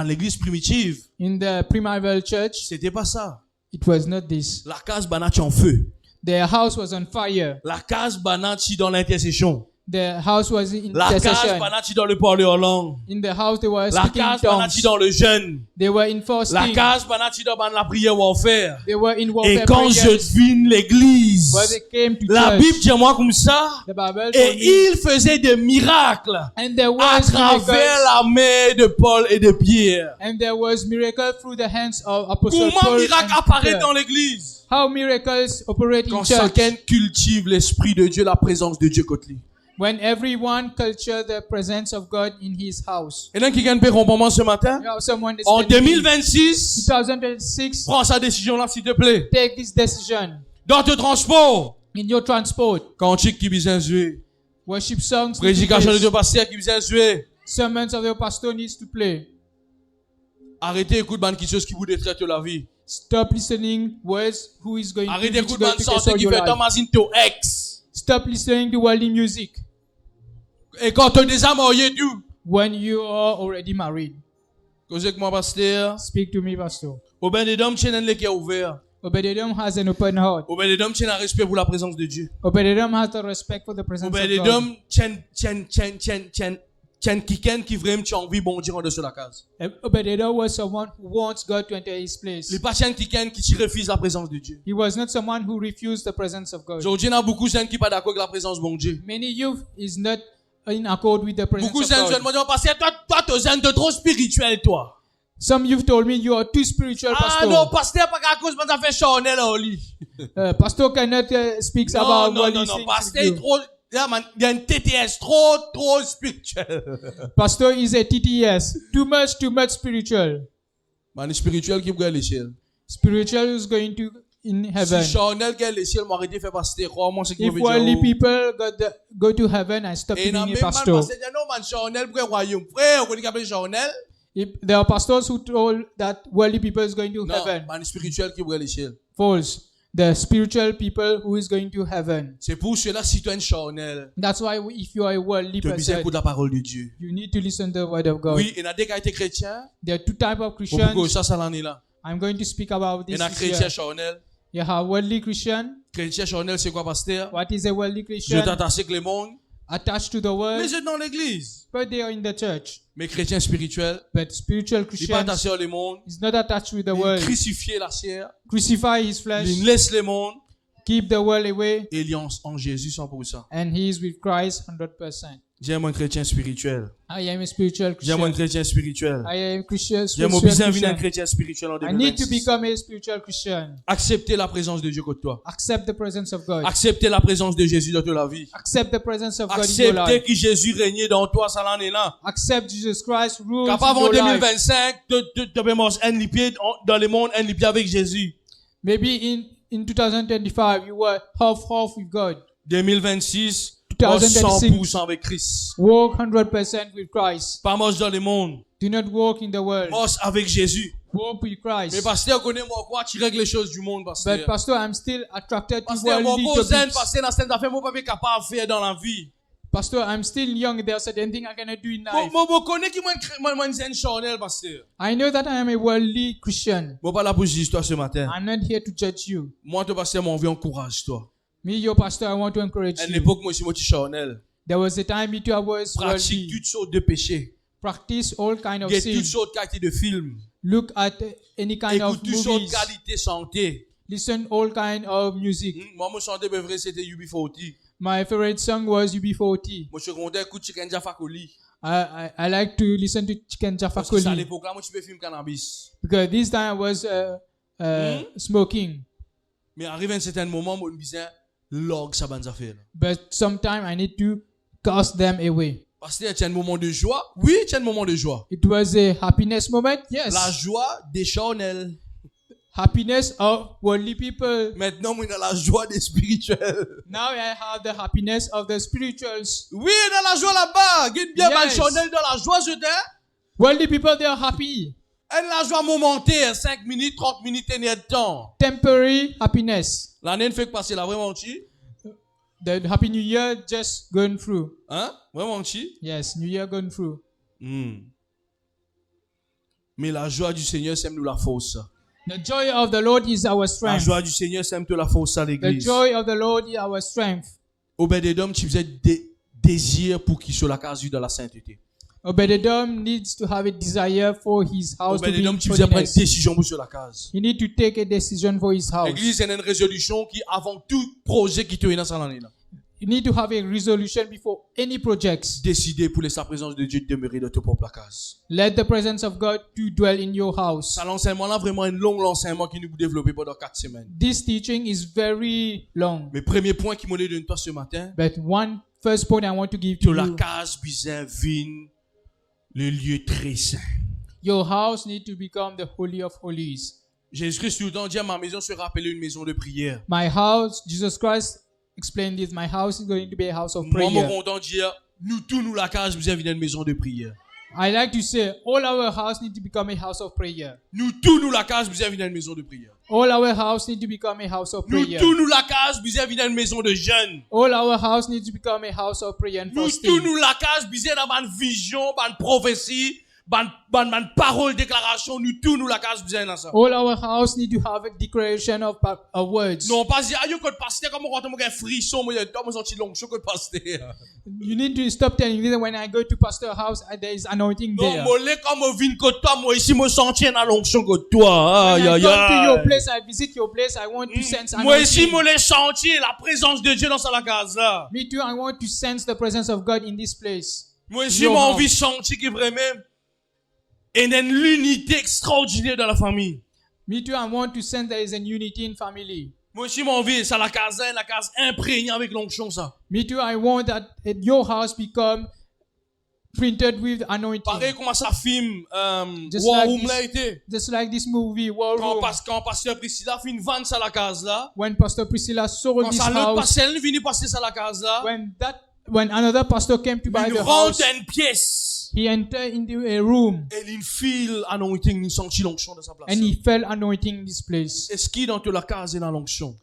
l'église primitive, In the primeval church, c'était pas ça. it was not this. La case banati en feu. Their house was on fire. La case banati dans l'intercession. The house was in La case intercession. banati dans le parler en langue. In the house they were La speaking case tongues. banati dans le jeûne. They were in La fasting. case banati dans la prière warfare. They were in Et warfare quand je prayers. devine l'église, But they came to la church. Bible dit moi comme ça, The Bible et told me, il faisait des miracles and there à was travers miracles, la main de Paul et de Pierre. and there was miracle through the hands of Apostle Comment Paul miracle and apparaît Peter. dans l'église? How miracles operate in Quand church. chacun cultive l'esprit de Dieu, la présence de Dieu côté lui. When everyone culture the presence of God in his house. Et là qui gagne rompement ce matin, You know, someone is en telling me, 2026, 2026, prends sa décision là s'il te plaît. take this decision Dans ton transport, in your transport. cantique qui vient jouer, Worship songs, need to prédication de play. ton pasteur qui vient jouer. Sermons of your pastor needs to play. Arrêtez écoute ban quelque chose qui vous détraite la vie. Stop listening words who is going Arrêtez to écoute go ban to santé destroy qui your fait life. Thomasine ton ex. Stop listening to worldly music Et quand tu es déjà marié, tu. when you are already married. Cause que moi pasteur, Speak to me, pastor. au ben des hommes tiennent le cœur ouvert. Obededom has an open heart. Au ben des hommes tiennent un respect pour la présence de Dieu. Obededom has the respect for the presence Au ben of des God. hommes tiennent quelqu'un qui vraiment tu as envie bon dire en dessous de la case. Obededom was someone who wants God to enter his place. Les patients quelqu'un qui refuse la présence de Dieu. He was not someone who refused the presence of God. Aujourd'hui, il y a beaucoup de gens qui ne sont pas d'accord avec la présence de bon Dieu. Many youth is not in accord with the presence Beaucoup de of gens God. me disent, pasteur, toi, tu es trop spirituel, toi. Some youth told me you are too spiritual, Ah pastor. non, pasteur, pas qu'à cause de ça fait Chanel au lit. Pastor cannot speak Non, about non, what non, he non, thinks pasteur, with il est you. trop, là, man, il y a une TTS trop spirituel. Pastor is a TTS. Too much spiritual. Man, spirituel qui brûle l'échelle. Spiritual is going to in heaven. Si Chanel qui l'échelle, m'a arrêté de faire pasteur, crois-moi, c'est qu'il If veut worldly dire. people go to heaven, I stop Et non, being même a man, pastor. pasteur, non, man, Chanel, pour le royaume. Frère, on connaît qu'appelle Chanel. If there are pastors who told that worldly people is going to Non, heaven, man, spirituel qui brûle l'échelle. false. The spiritual people who is going to heaven. C'est pour cela, si tu es un Chanel, That's why if you are a worldly tu as besoin person, d'écouter la parole de Dieu. you need to listen to the word of God. Oui, il y a des qui ont été chrétiens. There are two types of Pourquoi Christians. ça l'année là? I'm going to speak about Il y this a un this chrétien year. Chanel. You have worldly Christian. Chrétien Chanel, c'est quoi, pasteur? What is a worldly Je Christian? t'attache avec le monde, Attached to the mais world, je suis dans l'église. but they are in the church. Mais chrétien spirituel, But spiritual il n'est pas Christian attaché au monde. is not attached with the Il world. crucifie la chair. Crucify his flesh, Il laisse le monde. keep the world away, Et il est en Jésus 100%. and he is with Christ 100%. J'aime un chrétien spirituel. I am a spiritual J'aime un Christian. chrétien spirituel. I am a Christian. J'aime spiritual obligé devenir un Christian. chrétien spirituel en I need to 2026. become a spiritual Christian. Accepter la présence de Dieu contre toi. Accept the presence of God. Accepter la présence de Jésus dans ta vie. Accept the presence of God in your Accepter life. que Jésus régnait dans toi, ça l'année là. Accept Jesus Christ rules Capable in en your life. 2025, tu peux manger un lipier dans le monde, un lipier avec Jésus. Maybe in 2025 you were half with God. 2026, 2026. 100% avec Christ. Walk 100% with Christ. Pas marche dans le monde. Do not walk in the world. Marche avec Jésus. Walk with Mais Christ. pasteur, connais-moi quoi? Tu règles les choses du monde, But pasteur. pastor, I'm still attracted to Pasteur, mon worldly cousin, topics. pasteur, dans cette affaire, moi, pas capable de faire dans la vie. Pastor, I'm still young. There are certain things I cannot do in life. Moi, connais qui moi, un Chanel, pasteur. I know that I am a worldly Christian. Moi, pas là pour juger toi ce matin. I'm not here to judge you. Moi, toi, pasteur, mon vie encourage toi. Me, your pastor, I want to encourage À you. l'époque, moi, je suis Chanel. There was a time me too, I was Pratique worldly. toutes sortes de péchés. Practice all kind of Get sin. toutes sortes de qualités de films. Look at any kind of Écoute toutes sortes de movies. qualités santé. Listen all kind of music. Moi, mon chanteur préféré, c'était UB40. My favorite song was UB40. Moi, je comptais écouter Chicken Jaffa Coli. I like to listen to Chicken Jaffa Parce que c'est à Coli l'époque là, moi, tu peux filmer cannabis. because this time I was smoking. Mais arrive un certain moment, moi, je me disais, log, ça va nous faire. But sometime I need to cast them away. Parce que tu as un moment de joie. Oui, tu as un moment de joie. It was a happiness moment, yes. La joie des Chanel. Happiness of worldly people. Maintenant, moi, dans la joie des spirituels. Now I have the happiness of the spirituals. Oui, dans la joie là-bas. Guide bien, Yes. Chanel, dans la joie, je t'ai. Worldly people, they are happy. Elle la joie momentaire, 5 minutes, 30 minutes, et de temps. Temporary happiness. L'année ne fait que passer là, vraiment, tu. the Happy New Year just gone through. Hein? Vraiment, chi? Yes, New Year gone through. Mais la joie du Seigneur, c'est nous la force. The joy of the Lord is our La strength. joie du Seigneur, c'est nous la force à The l'église. joy of the Lord is our strength. Obed-Edom, tu faisais des désirs pour qu'il soit la case dans la sainteté. Obed-Edom needs to have a desire for his house to be Obed-Edom, in tu faisais prendre une holiness. décision pour sur la case. He need to take a decision for his house. L'église, c'est une résolution qui, avant tout projet qui te vient dans cette année là, You need to have a resolution before any projects. décider pour laisser la présence de Dieu demeurer dans ta propre case. Let the presence of God to dwell in your house. Ça, l'enseignement-là, vraiment un long enseignement qui nous développé pendant 4 semaines. This teaching is very long. Mais premier point qui m'a donné de toi ce matin, But one first point I want to give que to la you. case bizarre vigne le lieu très saint. Your house need to become the holy of holies. Jésus-Christ tout le temps dit à ma maison se rappeler une maison de prière. My house, Jesus Christ explained this. My house is going to be a house of Moi, mon prayer. content de dire, nous tous, nous la case bizarre vigne une maison de prière. I like to say all our house need to become a house of prayer. Nous tous, nous la case bizarre vigne une maison de prière. All our house need to become a house of Nous prayer. tous, nous la case bizarre vigne une maison de jeûne. All our house needs to become a house of prayer and Nous tous, fasting. nous la case bizarre dans une vision, dans une prophétie, dans une parole, déclaration. Nous tous, nous la case bizarre dans ça. All our house need to have a declaration of words. Non, pas dire, aïe, code pasteur, comme quand on a un frisson, moi, j'ai senti long, je code pasteur. You need to stop telling me that when I go to pastor house, there is anointing Non, there. moi, comme on vient que toi, moi, ici, moi, senti dans l'onction que toi. When Aïe, I aïe, come to your aïe. place, I visit your place, I want to sense Moi, ici, anointing. moi, les senti la présence de Dieu dans sa la case là. Me too, I want to sense the presence of God in this place. Moi, ici, Your moi, house. envie de sentir que vraiment, il y a une unité extraordinaire dans la famille. Me too, I want to sense there is a unity in family. Moi, ici, moi, envie, ça la case imprégnée avec l'onction, ça. Me too, I want that your house become printed with anointing. Pareil, comment ça film, Just War like Room this- là été. Just like this movie, War Room. Quand pasteur Priscilla fait une vente ça la case là. When Pastor Priscilla sold Quand this ça l'autre house, pasteur, il vient passer ça la case là. when another pastor came to buy Il the rentre house, dans une pièce. he entered into a room Et il file anointing, il sentit l'onction dans sa place. and he felt anointing in this place. Est-ce qui dans la case est dans l'onction?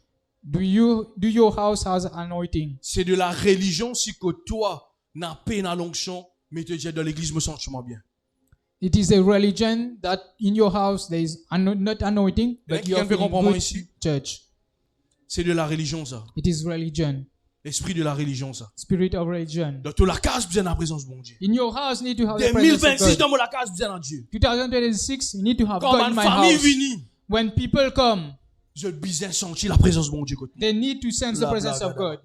Do your house has anointing? C'est de la religion si que toi n'a pas dans l'onction, mais te dis dans l'église me sens bien. It is a religion that in your house there is not anointing, but Quelqu'un you are peut feeling comprendre good ici? church. C'est de la religion ça. It is religion, L'esprit de la religion ça. spirit of religion. Dans la case besoin de la présence de mon Dieu. In your house, you need to have the presence of 2026 God. dans la case besoin de Dieu. 2026, you need to have Quand God in ma my famille house. vient, When people come, je besoin sentir la présence de mon Dieu côté. they need to sense the Bla, bla, presence bla, of bla. God.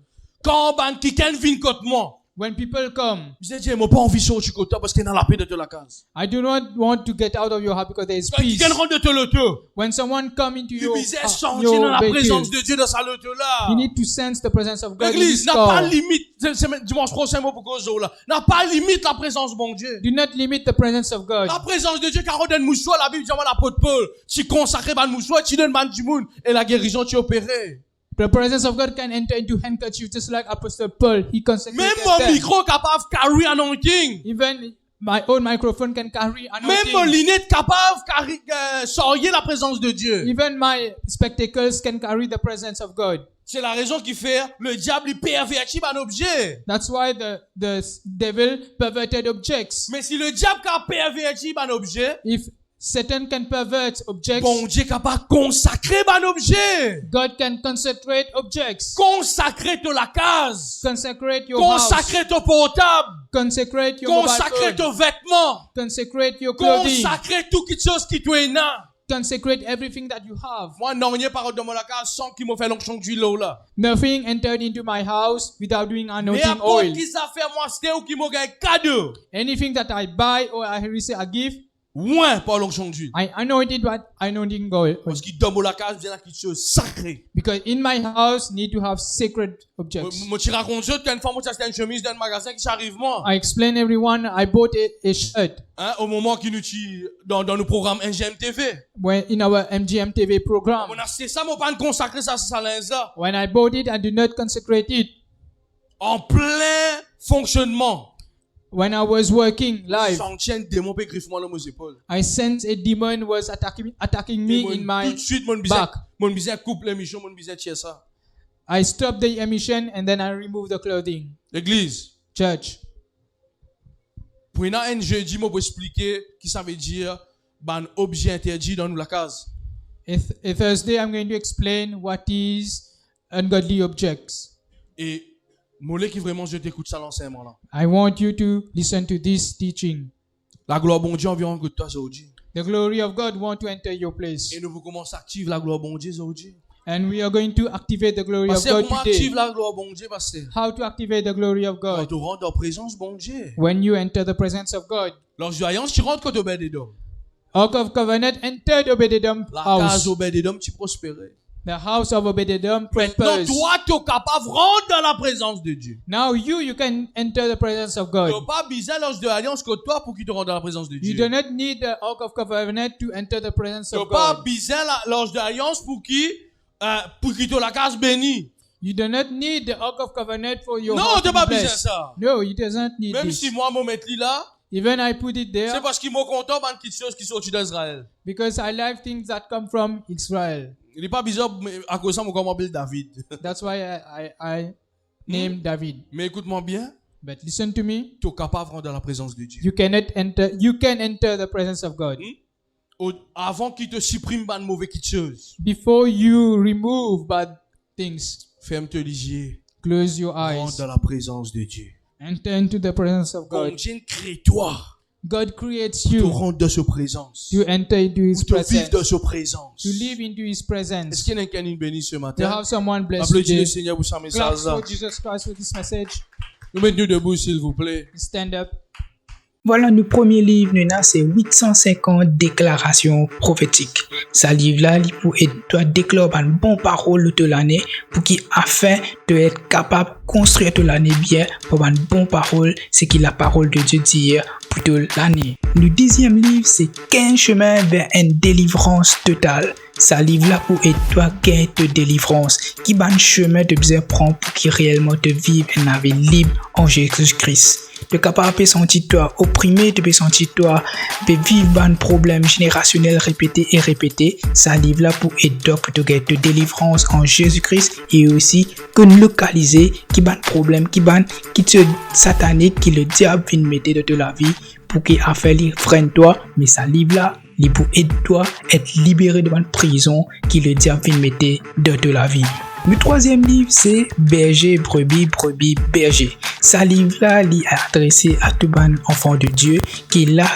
Quand quelqu'un vient côté moi, When people come, je dis moi pas envie de sortir côté toi parce qu'il y a la paix de la case. I do not want to get out of your house because there is Quand peace. quelqu'un rentre de l'auto, When someone come into il your, besoin sentir dans la vehicle, présence de Dieu dans sa loto là. you need to sense the presence of God in L'église this n'a pas car. limite, c'est dimanche prochain mot pour cause là, n'a pas limite la présence de mon Dieu. Do not limit the presence of God. La présence de Dieu, quand on donne mouchoir, la Bible dit à l'apôtre Paul, tu consacres ban mouchoir, tu donnes ban du monde, et la guérison tu opérée. The presence of God can enter into handkerchief just like Apostle Paul. He consecrated Même mon them. micro capable de carry anointing. Even my own microphone can carry Même mon anointing. lunette capable de sortir la présence de Dieu. Even my spectacles can carry the presence of God. C'est la raison qui fait le diable il pervertit un objet. That's why the devil perverted objects. Mais si le diable a perverti un objet, If Satan can pervert objects, bon Dieu capable de consacrer un objet. God can consecrate objects. Consacrer ton la case. Consecrate your house. Consacrer ton portable. Consecrate your mobile Consacrer phone. ton vêtement. Consecrate your clothing. Consacrer tout quelque chose qui te est là. Consecrate everything that you have. Moi, non, rien parole de mon case sans qu'il me fait l'onction d'huile là. Nothing entered into my house without doing Mais anointing à oil. qui ça fait moi, c'était ou qui m'a gagné cadeau. Anything that I buy or I receive a gift, Ouin, par l'onction d'huile. I anoint it with anointing oil. Parce qu'il donne la case, vient à quelque chose sacré. Because in my house need to have sacred objects. Moi, tu racontes ça, tu as une femme, tu as une chemise dans un magasin qui s'arrive moi. I explain everyone I bought a shirt Hein, au moment qui nous tue dans nos programmes NGM TV. when in our MGM TV program. On a acheté ça, mais on pas consacrer ça, ça là. When I bought it, I did not consecrate it. En plein fonctionnement. When I was working live, Senti un démon peut griffer moi dans mes épaules. I sensed a demon was attacking me in Tout my de suite, mon back. bizarre couple l'émission, mon bizarre tiens ça. I stop the emission and then I remove the clothing. L'église. Church. Pour un jeudi, moi, pour expliquer qui ça veut dire, ban objet interdit dans la case. A Thursday, I'm going to explain what is ungodly objects. Et, moi, qui vraiment, je t'écoute ça l'enseignement là. I want you to listen to this teaching. La gloire bon Dieu environ que toi aujourd'hui. The glory of God want to enter your place. Et nous vous commencer à activer la gloire bon Dieu aujourd'hui. And we are going to activate the glory of God Comment today. active la gloire bon Dieu, pasteur? How to activate the glory of Quand God? tu rentres en présence bon Dieu. When you enter the presence of God. Lorsque tu rentres quand tu obéis des hommes. Ark of Covenant entered Obed-Edom La case house. obéis des hommes, tu prospérais. The house of Obed-Edom Maintenant, prospers. toi, tu es capable de rentrer dans la présence de Dieu. Now you can enter the presence of Tu God. n'as pas besoin l'ange de l'alliance que toi pour qu'il te rentre dans la présence de You Dieu. do not need the Ark of Covenant to enter the presence Tu n'as of pas God. besoin l'ange de l'alliance pour qu'il te la case bénie. You do not need the Ark of Covenant for your Non, house tu to n'as pas be besoin de blessed. ça. No, it doesn't need Même this. si moi, mon mettre là, Even I put it c'est there parce qu'il m'a content de petites choses qui sont d'Israël. because I like things that come from Israel. Il n'est pas bizarre à cause de ça, moi, comment David. That's why I named David. Mais écoute-moi bien, But listen to me. tu es capable de rentrer dans la présence de Dieu. You can enter the presence of God. Avant qu'il te supprime de mauvaises choses, Before you remove bad things, ferme tes yeux, close your rentre eyes. dans la présence de Dieu. Enter into the presence of Bon God. Dieu crée toi God creates pour you rentrer dans sa présence, to enter into His pour te vivre dans presence, sa présence. to live into His Est-ce presence, qu'il y a quelqu'un qui est béni ce to matin? have someone blessed Applaudissez le today. Seigneur pour sa Clap message là. for Jesus Christ for this message. Nous mettons debout s'il vous plaît. Stand up. Voilà, notre premier livre, c'est 850 déclarations prophétiques. Ce livre-là, il pour toi déclarer une bonne parole toute l'année pour qui afin de être capable de construire toute l'année bien pour une bonne parole, c'est qui la parole de Dieu d'hier pour toute l'année. Le deuxième livre, c'est 15 chemins vers une délivrance totale. Ce livre-là pour être toi gain de délivrance, qui ban chemin de besoin prendre pour qui réellement te vivre une vie libre en Jésus-Christ. De capable de sentir toi opprimé, de sentir toi de vivre un problème générationnel répété et répété. Ça livre là pour aider toi pour te gagner de délivrance en Jésus-Christ et aussi que localiser qui ban problème qui te satanique qui le diable vient mettre de la vie pour qu'il a fait freine toi, mais ça livre là il pour aider toi être libéré de une prison qui le diable vient mettre de la vie. Le troisième livre, c'est Berger, brebis, brebis, berger. Ce livre-là, il est adressé à tout bon enfant de Dieu qui est là,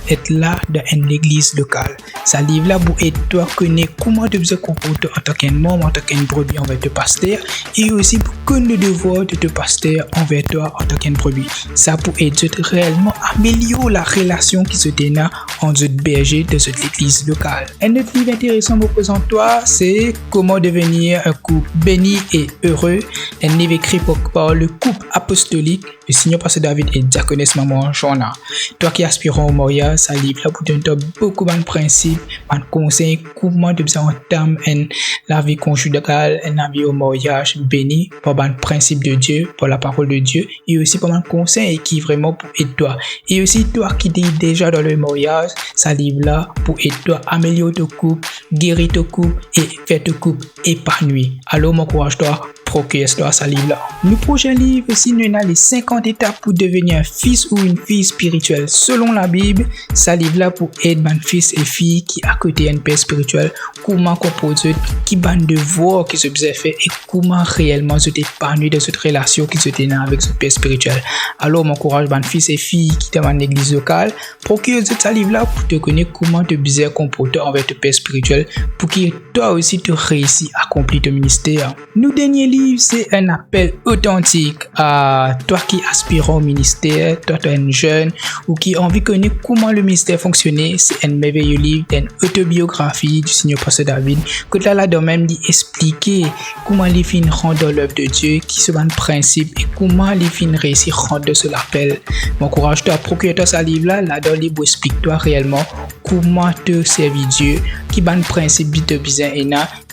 être là dans une église locale. Ce livre-là, pour aider toi à connaître comment tu te comporter en tant qu'un membre, en tant qu'un brebis envers ton pasteur, et aussi pour connaître le devoir de ton pasteur envers toi en tant qu'un brebis. Ça pour aider réellement améliorer la relation qui se déna entre le berger de cette église locale. Un autre livre intéressant pour présenter toi, c'est Comment devenir un couple béni et heureux, un livre écrit par le couple apostolique, le Seigneur Pasteur David et Diaconesse Maman Joanna. Toi qui aspires au mariage, ça livre là pour te donner beaucoup de principes, de conseils, comment de bien entamer la vie conjugale, la vie au mariage béni par le principe de Dieu, par la parole de Dieu, et aussi par un conseil qui vraiment pour aider toi. Et aussi toi qui es déjà dans le mariage, ça livre là pour aider toi à améliorer ton couple, guérir ton couple et faire ton couple épanoui. Alors m'encourage-toi, procure-toi ce livre-là. Le prochain livre, aussi, nous avons les 50 étapes pour devenir un fils ou une fille spirituelle. Selon la Bible, ce livre-là pour aider un fils et fille qui à côté un père spirituel, comment composer, qui ban de voir qui se fait et comment réellement se épanouir de cette relation qui se tient avec ce père spirituel. Alors m'encourage un fils et fille qui est dans l'église locale, procure ce livre-là pour te connaître comment te bien comporter avec ton père spirituel pour que toi aussi tu réussis à accomplir ton ministère. Nous dernier livre, c'est un appel authentique à toi qui aspires au ministère, toi tu es un jeune ou qui a envie de connaître comment le ministère fonctionne. C'est un merveilleux livre, une autobiographie du Seigneur Pasteur David que là de même dit expliquer comment les filles rentrent dans l'œuvre de Dieu, qui sont un principe et comment les filles réussissent à rentrer de ce appel. M'encourage-toi à procurer ce livre là dans le livre explique-toi réellement comment te servir Dieu, qui ban principe de bizarre et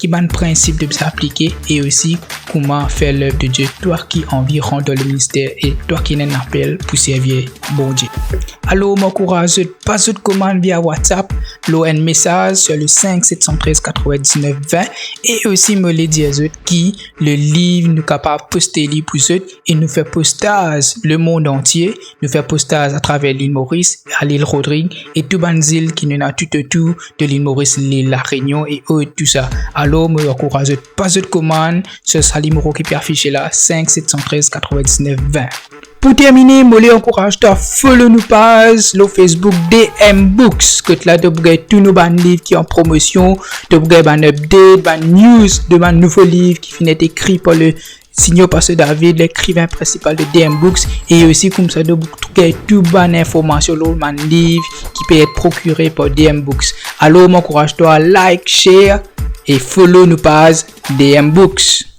qui ban principe de s'appliquer et aussi comment faire l'œuvre de Dieu, toi qui envie rendre le ministère et toi qui n'en appelle pour servir bon Dieu. Alors, m'encourage, passe de commande via WhatsApp, un message sur le 5 713 99 20 et aussi me les dire qui le livre nous capable poster pour eux et nous fait postage le monde entier, nous fait postage à travers l'île Maurice, à l'île Rodrigue et tout ban île qui nous a tout autour de l'île Maurice, l'île La Réunion et tout ça. Alors, me encourage, passe de commande sur ce numéro qui est affiché là, 5 713 99 20. Pour terminer, je encourage à follow nous page le Facebook DM Books que là de tous nos livres qui en promotion, de ban update, ban news de ban nouveau livre qui finit écrit par le Signor Pasteur David, l'écrivain principal de DM Books et aussi comme ça de tout ban information sur man livre qui peut être procuré par DM Books. Alors, m'encourage toi à like, share et follow nous page DM Books.